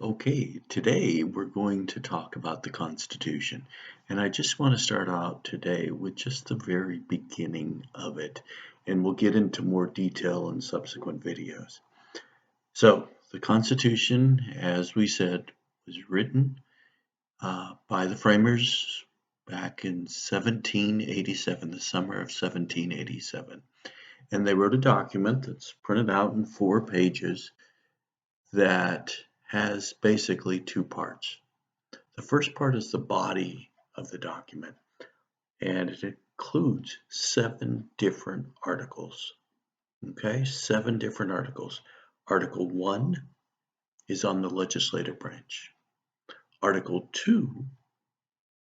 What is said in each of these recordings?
Okay, today we're going to talk about the Constitution, and I just want to start out today with just the very beginning of it, and we'll get into more detail in subsequent videos. So, the Constitution, as we said, was written by the framers back in 1787, the summer of 1787, and they wrote a document that's printed out in 4 pages that has basically 2 parts. The first part is the body of the document, and it includes 7 different articles. Okay, 7 different articles. Article 1 is on the legislative branch. Article 2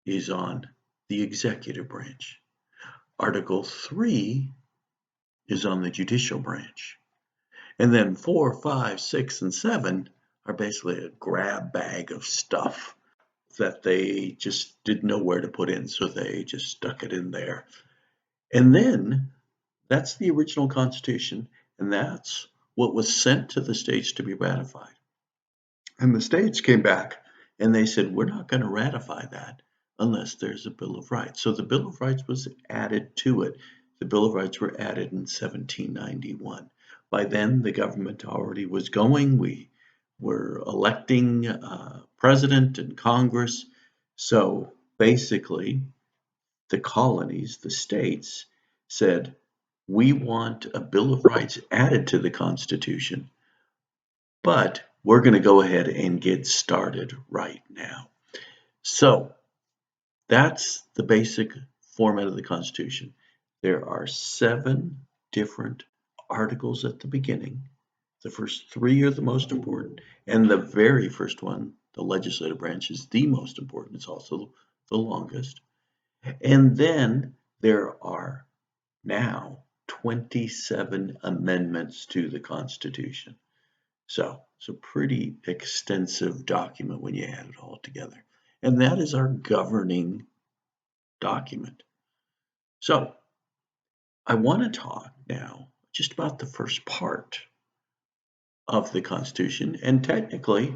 is on the executive branch. Article 3 is on the judicial branch. And then 4, 5, 6, and 7 are basically a grab bag of stuff that they just didn't know where to put in, so they just stuck it in there. And then that's the original Constitution, and that's what was sent to the states to be ratified. And the states came back and they said, we're not going to ratify that unless there's a Bill of Rights. So the Bill of Rights was added to it. The Bill of Rights were added in 1791. By then, the government already was going. We were electing president and Congress. So basically, the colonies, the states, said, we want a Bill of Rights added to the Constitution, but we're going to go ahead and get started right now. So that's the basic format of the Constitution. There are 7 different articles at the beginning. The first 3 are the most important, and the very first one, the legislative branch, is the most important. It's also the longest. And then there are now 27 amendments to the Constitution. So it's a pretty extensive document when you add it all together. And that is our governing document. So I want to talk now just about the first part of the Constitution. And technically,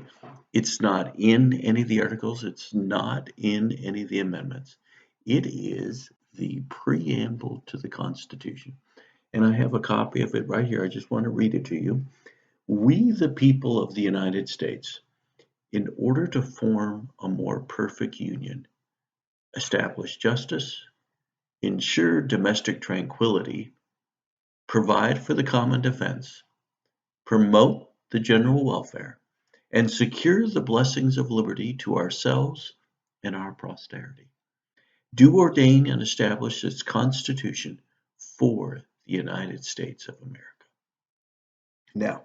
it's not in any of the articles. It's not in any of the amendments. It is the preamble to the Constitution. And I have a copy of it right here. I just want to read it to you. We, the people of the United States, in order to form a more perfect union, establish justice, ensure domestic tranquility, provide for the common defense, promote the general welfare, and secure the blessings of liberty to ourselves and our posterity, do ordain and establish this Constitution for the United States of America. Now,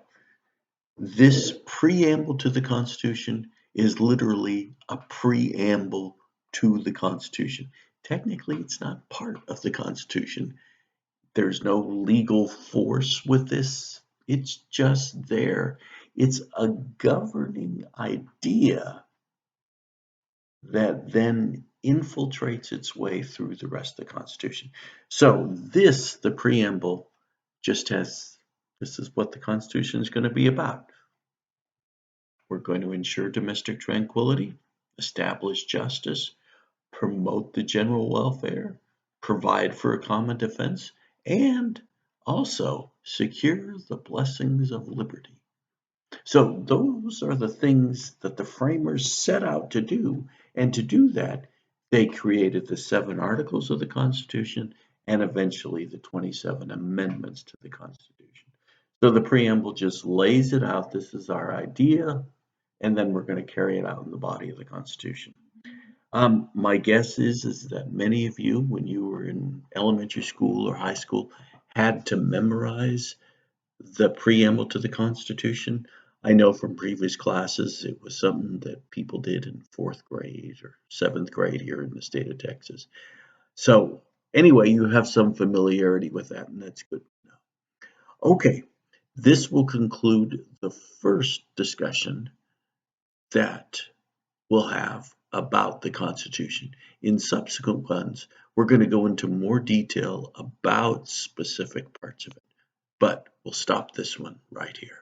this preamble to the Constitution is literally a preamble to the Constitution. Technically, it's not part of the Constitution. There's no legal force with this. It's just there. It's a governing idea that then infiltrates its way through the rest of the Constitution. So this, the preamble, just has, this is what the Constitution is going to be about. We're going to ensure domestic tranquility, establish justice, promote the general welfare, provide for a common defense, and also secure the blessings of liberty. So those are the things that the framers set out to do, and to do that, they created the 7 articles of the Constitution and eventually the 27 amendments to the Constitution. So the preamble just lays it out. This is our idea, and then we're going to carry it out in the body of the Constitution. My guess is that many of you, when you were in elementary school or high school, had to memorize the preamble to the Constitution. I know from previous classes it was something that people did in 4th grade or 7th grade here in the state of Texas. So anyway, you have some familiarity with that, and that's good to know. Okay, this will conclude the first discussion that we'll have about the Constitution. In subsequent ones, we're going to go into more detail about specific parts of it, but we'll stop this one right here.